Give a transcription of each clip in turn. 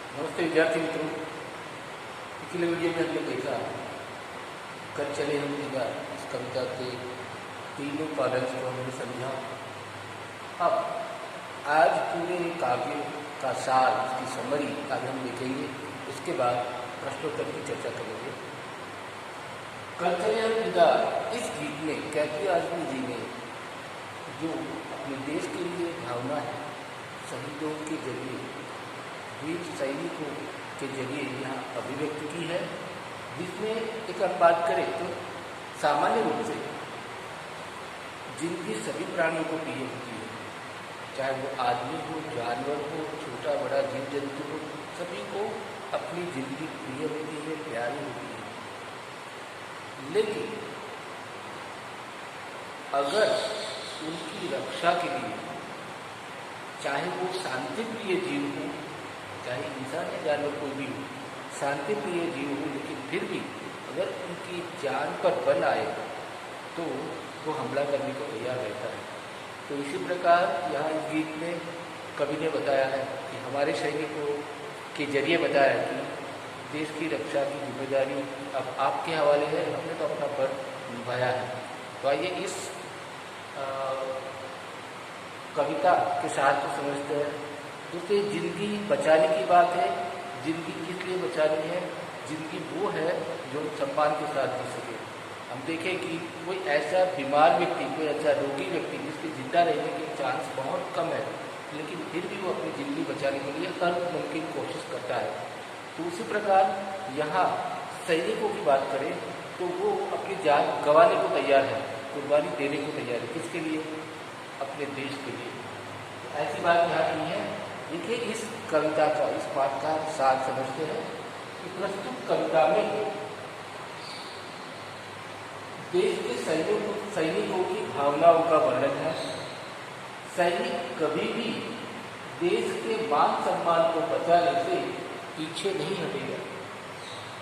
नमस्ते विद्यार्थी मित्रों। पिछले वीडियो में हमने देखा कल चले हम दिया इस कविता के तीनों पार्ट्स को हमने समझा। अब आज पूरे काव्य का सार, उसकी समरी आज हम देखेंगे। उसके बाद प्रश्नोत्तर की चर्चा करेंगे। कल चले हम दिया इस गीत में कैफी आजमी जी ने जो अपने देश के लिए भावना है शहीदों के जरिए, वीर सैनिकों के जरिए यहाँ अभिव्यक्त की है, जिसमें एक बात करें तो सामान्य रूप से जिनकी सभी प्राणियों को प्रिय होती है, चाहे वो आदमी हो, जानवर हो, छोटा बड़ा जीव जंतु हो, सभी को अपनी जिंदगी प्रिय होती है, प्यारी होती है। लेकिन अगर उनकी रक्षा के लिए चाहे वो शांति प्रिय जीव हो, चाहे इंसान या जानवर कोई भी हो, शांति प्रिय जीव हो, लेकिन फिर भी अगर उनकी जान पर बल आए तो वो हमला करने को तैयार रहता है। तो इसी प्रकार यहाँ इस गीत में कवि ने बताया है कि हमारे सैनिकों के जरिए बताया है कि देश की रक्षा की जिम्मेदारी अब आपके हवाले है, हमने तो अपना फर्ज निभाया है। तो आइए इस कविता के साथ तो समझते हैं। जैसे जिंदगी बचाने की बात है, जिंदगी किस लिए बचानी है? जिंदगी वो है जो सम्मान के साथ जी सके। हम देखें कि कोई ऐसा बीमार व्यक्ति, कोई ऐसा रोगी व्यक्ति जिसके जिंदा रहने के चांस बहुत कम है, लेकिन फिर भी वो अपनी ज़िंदगी बचाने के लिए हर मुमकिन कोशिश करता है। तो उसी प्रकार यहाँ सैनिकों की बात करें तो वो अपनी जान गंवाने को तैयार है, कुर्बानी देने को तैयार है। किसके लिए? अपने देश के लिए। ऐसी बात यहाँ नहीं है। देखिए इस कविता का, इस पाठ का सार समझते हैं कि प्रस्तुत कविता में देश के सैनिकों की भावनाओं का वर्णन है। सैनिक कभी भी देश के मान सम्मान को बचाने से पीछे नहीं हटेगा,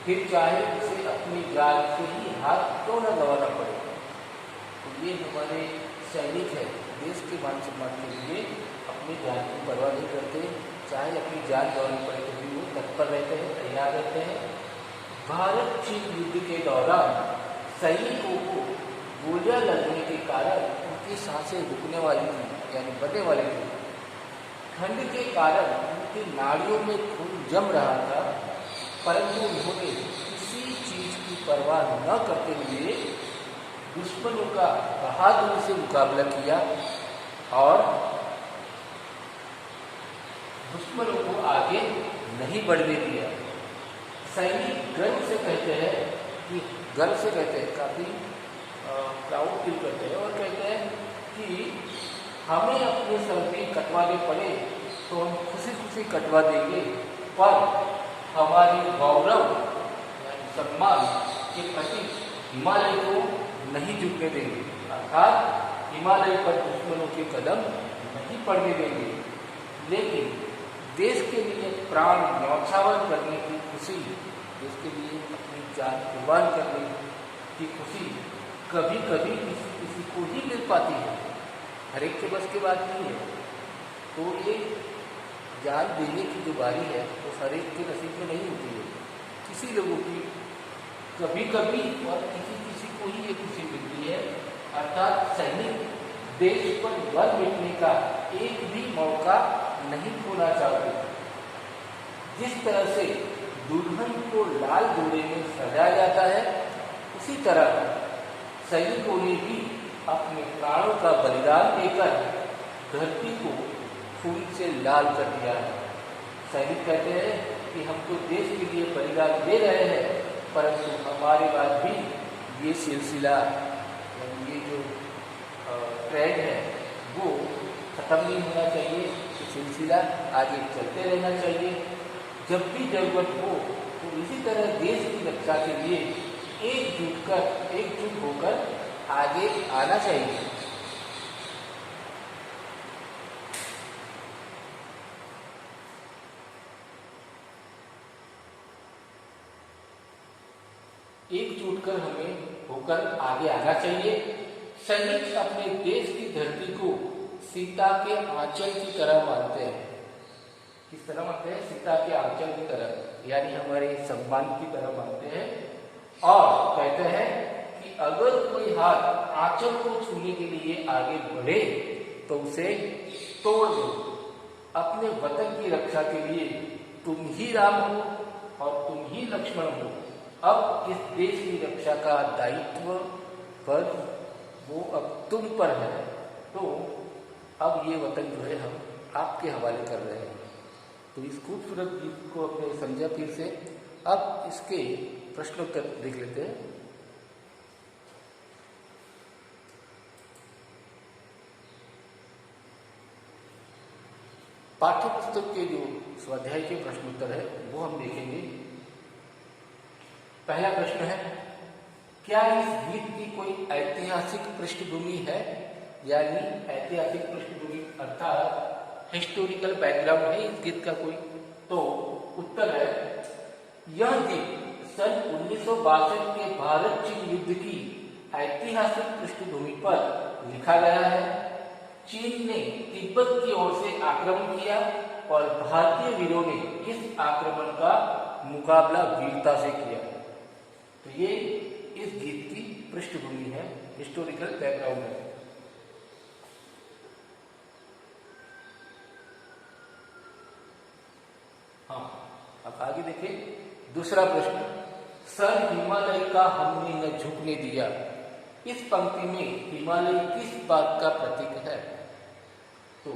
फिर चाहे उसे अपनी जान से ही हाथ क्यों न गंवाना पड़े। तो ये हमारे सैनिक है, देश के मान सम्मान के लिए अपनी जान की परवाह नहीं करते, चाहे अपनी जान गंवानी पड़े तो भी वो तत्पर रहते हैं, तैयार रहते हैं। भारत चीन युद्ध के दौरान सैनिकों को गोलियां लगने के कारण उनकी सांसें रुकने वाली थी, यानी बंधने वाली थी। ठंड के कारण उनकी नाड़ियों में खून जम रहा था, परंतु उन्होंने किसी चीज की परवाह न करते हुए दुश्मनों का बहादुरी से मुकाबला किया और दुश्मनों को आगे नहीं बढ़ने दिया। सैनिक गर्व से कहते हैं काफ़ी प्राउड फील करते हैं और कहते हैं कि हमें अपने सर्दी कटवाने पड़े तो हम खुशी खुशी कटवा देंगे, पर हमारी गौरव सम्मान के प्रति हिमालय को नहीं झुकने देंगे, अर्थात हिमालय पर दुश्मनों के कदम नहीं पड़ने देंगे। लेकिन देश के लिए प्राण न्यौछावर करने की खुशी, देश के लिए अपनी जान कुर्बान करने की खुशी कभी कभी किसी को ही मिल पाती है, हर एक के बस की बात नहीं है। तो ये जान देने की जो बारी है वो हर एक के नसीब में नहीं होती है, किसी लोगों की कभी कभी और किसी को ही ये खुशी मिलती है। अर्थात सैनिक देश पर बल मिटने का एक भी मौका नहीं खोना चाहते। जिस तरह से दुल्हन को लाल घोड़े में सजाया जाता है, उसी तरह सैनिकों ने भी अपने प्राणों का बलिदान देकर धरती को खून से लाल कर दिया है। सैनिक कहते हैं कि हम तो देश के लिए बलिदान दे रहे हैं, परंतु हमारे बाद भी ये सिलसिला, ये जो ट्रेंड है वो ख़त्म नहीं होना चाहिए, ये सिलसिला आगे चलते रहना चाहिए। जब भी जरूरत हो तो इसी तरह देश की रक्षा के लिए एकजुट होकर आगे आना चाहिए। एकजुट कर हमें होकर आगे आना चाहिए। सैनिक अपने देश की धरती को सीता के आंचल की तरह मानते हैं। किस तरह मानते हैं? सीता के आंचल की तरह, यानी हमारे सम्मान की तरह मानते हैं। और कहते हैं कि अगर कोई हाथ आंचल को छूने के लिए आगे बढ़े तो उसे तोड़ दो। अपने वतन की रक्षा के लिए तुम ही राम हो और तुम ही लक्ष्मण हो। अब इस देश की रक्षा का दायित्व पर वो अब तुम पर है, तो अब ये वतन जो है हम आपके हवाले कर रहे हैं। तो इस खूबसूरत गीत को अपने समझा फिर से। अब इसके प्रश्नोत्तर देख लेते हैं। पाठ्य पुस्तक के जो स्वाध्याय के प्रश्नोत्तर है वो हम देखेंगे। पहला प्रश्न है, क्या इस गीत की कोई ऐतिहासिक पृष्ठभूमि है? यानी ऐतिहासिक पृष्ठभूमि अर्थात हिस्टोरिकल बैकग्राउंड है इस गीत का कोई? तो उत्तर है, यह गीत सन 1962 के भारत चीन युद्ध की ऐतिहासिक पृष्ठभूमि पर लिखा गया है। चीन ने तिब्बत की ओर से आक्रमण किया और भारतीय वीरों ने इस आक्रमण का मुकाबला वीरता से किया। तो ये इस गीत की पृष्ठभूमि है, हिस्टोरिकल बैकग्राउंड है। हाँ, अब आगे देखें। दूसरा प्रश्न, सर हिमालय का हमने न झुकने दिया, इस पंक्ति में हिमालय किस बात का प्रतीक है? तो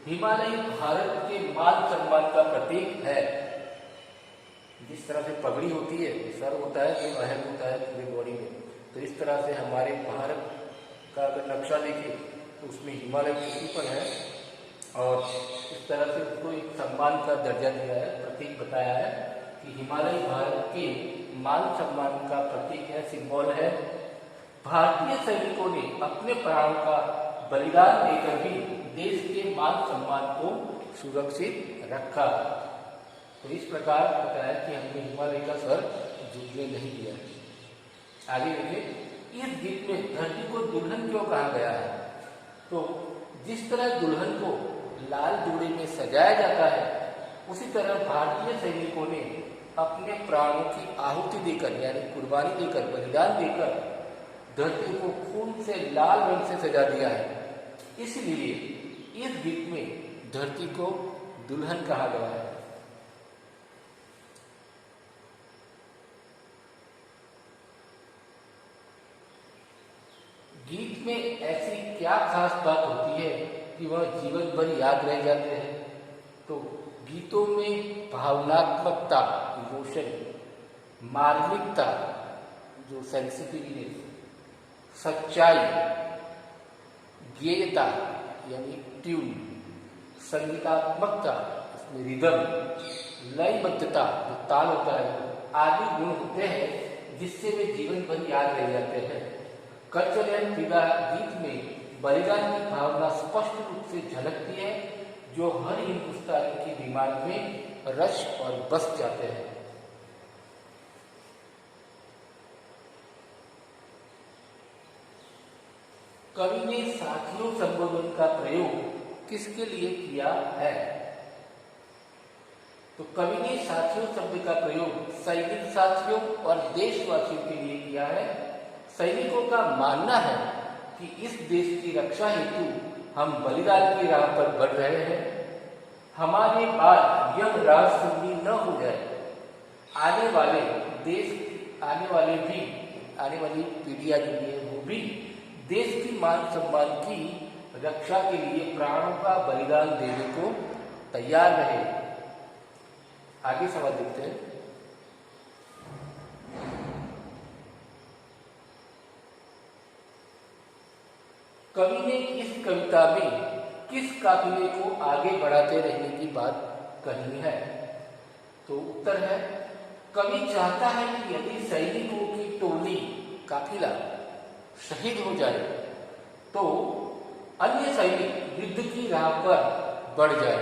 हिमालय भारत के मान सम्मान का प्रतीक है। जिस तरह से पगड़ी होती है, सर होता है तो अहम होता है पूरी बॉडी में, तो इस तरह से हमारे भारत का अगर नक्शा देखें तो उसमें हिमालय किसी पर है और इस तरह से उसको एक सम्मान का दर्जा दिया है, प्रतीक बताया है कि हिमालय भारत के मान सम्मान का प्रतीक है, सिंबल है। भारतीय सैनिकों ने अपने प्राणों का बलिदान देकर भी देश के मान सम्मान को सुरक्षित रखा। तो इस प्रकार बताया कि हमने हिमालय का सर झुकने नहीं दिया। आगे देखिए, इस गीत में धरती को दुल्हन क्यों कहा गया है? तो जिस तरह दुल्हन को लाल जोड़े में सजाया जाता है, उसी तरह भारतीय सैनिकों ने अपने प्राणों की आहुति देकर यानी कुर्बानी देकर, बलिदान देकर धरती को खून से लाल रंग से सजा दिया है। इसलिए इस गीत में धरती को दुल्हन कहा गया है। गीत में ऐसी क्या खास बात होती है कि वह जीवन भर याद रह जाते हैं? तो गीतों में भावनात्मकता, इमोशन, मार्मिकता, जो सेंसिटिवनेस, सच्चाई, गेयता यानी ट्यून, संगीतात्मकता, इसमें रिदम, लयबद्धता जो ताल होता है, आदि गुण होते हैं जिससे वे जीवन भर याद रह जाते हैं। कल्चरल फिदा गीत में बलिदान की भावना स्पष्ट रूप से झलकती है, जो हर हिंदुस्तानी के दिमाग में रच और बस जाते हैं। कवि ने साथियों संबोधन का प्रयोग किसके लिए किया है? तो कवि ने साथियों शब्द का प्रयोग सैनिक साथियों और देशवासियों के लिए किया है। सैनिकों का मानना है कि इस देश की रक्षा हेतु हम बलिदान की राह पर बढ़ रहे हैं। हमारे बाद यह राह सुनी न हो जाए। आने वाली पीढ़ियां जो है वो भी देश की मान सम्मान की रक्षा के लिए प्राणों का बलिदान देने को तैयार रहे। आगे सवाल देखते हैं। कवि ने इस कविता में किस काफिले को आगे बढ़ाते रहने की बात कही है? तो उत्तर है, कवि चाहता है कि यदि सैनिकों की टोली, काफिला शहीद हो जाए तो अन्य सैनिक युद्ध की राह पर बढ़ जाए,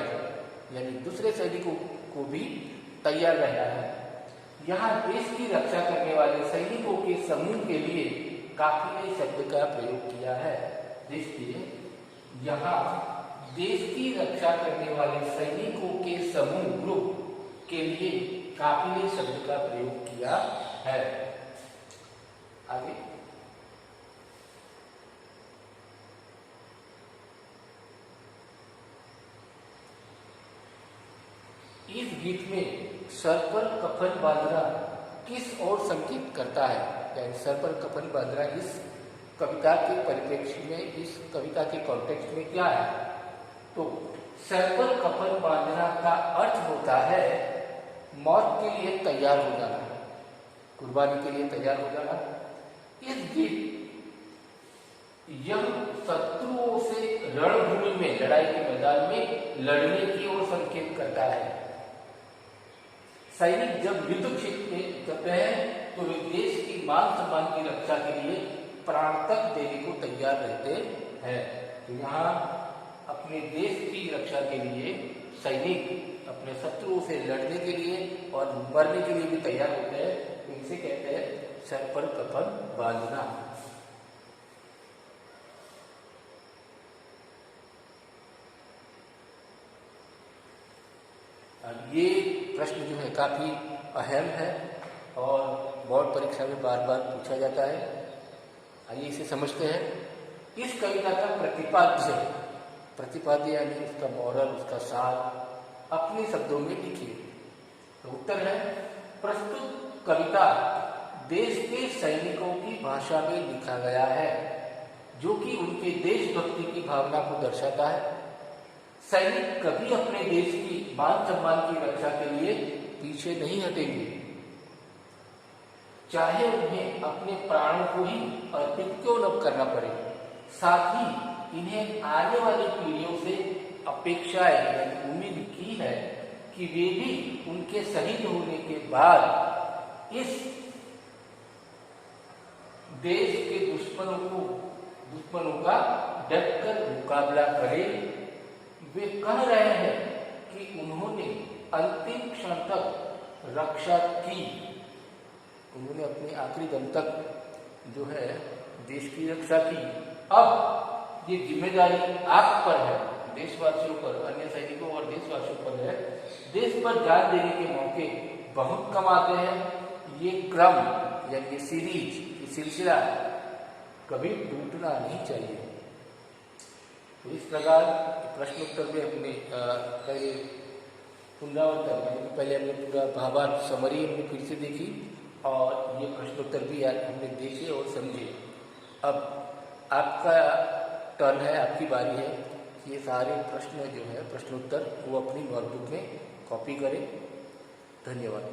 यानी दूसरे सैनिकों को भी तैयार रहना है। यहाँ देश की रक्षा करने वाले सैनिकों के समूह के लिए काफिले शब्द का प्रयोग किया है। देखिए, यहाँ देश की रक्षा करने वाले सैनिकों के समूह ग्रुप के लिए काफिले शब्द का प्रयोग किया है। आगे इस गीत में सर पर कफन बांधना किस ओर संकेत करता है? यानी सर पर कफन बांधना इस कविता के परिप्रेक्ष्य में, इस कविता के कॉन्टेक्स्ट में क्या है? तो सर पर कफन बांधना का अर्थ होता है मौत के लिए तैयार हो जाना, कुर्बानी के लिए तैयार हो जाना। इस गीत यह शत्रुओं से रणभूमि में, लड़ाई के मैदान में लड़ने की ओर संकेत करता है। सैनिक जब युद्ध क्षेत्र में उतरते हैं तो वे देश की मान सम्मान की रक्षा के लिए प्राण तक देने को तैयार रहते हैं। तो यहाँ अपने देश की रक्षा के लिए सैनिक अपने शत्रुओं से लड़ने के लिए और मरने के लिए भी तैयार होते हैं। तो इसे कहते हैं सर पर कफन बांधना। ये प्रश्न जो है काफी अहम है और बोर्ड परीक्षा में बार बार पूछा जाता है। आइए इसे समझते हैं। इस कविता का प्रतिपाद्य यानी उसका मॉरल, उसका सार अपने शब्दों में लिखिए। तो उत्तर है, प्रस्तुत कविता देश के सैनिकों की भाषा में लिखा गया है, जो कि उनके देशभक्ति की भावना को दर्शाता है। सैनिक कभी अपने देश की मान सम्मान की रक्षा के लिए पीछे नहीं हटेंगे, चाहे उन्हें अपने प्राणों को ही अर्पित क्यों न करना पड़े। साथ ही इन्हें आने वाली पीढ़ियों से अपेक्षाएं यानी उम्मीद की है कि वे भी उनके शहीद होने के बाद इस देश के दुश्मनों का डटकर मुकाबला करें। वे कह रहे हैं कि उन्होंने अंतिम क्षण तक रक्षा की, उन्होंने अपने आखिरी दम तक जो है देश की रक्षा की। अब ये जिम्मेदारी आप पर है, देशवासियों पर, अन्य सैनिकों और देशवासियों पर है। देश पर जान देने के मौके बहुत कम आते हैं। ये क्रम यानी ये सीरीज, ये सिलसिला कभी टूटना नहीं चाहिए। तो इस प्रकार प्रश्नोत्तर में हमने पहले पुनरावर्तन, पहले हमने पूरा भावार्थ समरी हमने फिर से देखी और ये प्रश्नोत्तर भी हमने देखे और समझे। अब आपका टर्न है, आपकी बारी है। ये सारे प्रश्न जो है प्रश्नोत्तर वो अपनी नोटबुक में कॉपी करें। धन्यवाद।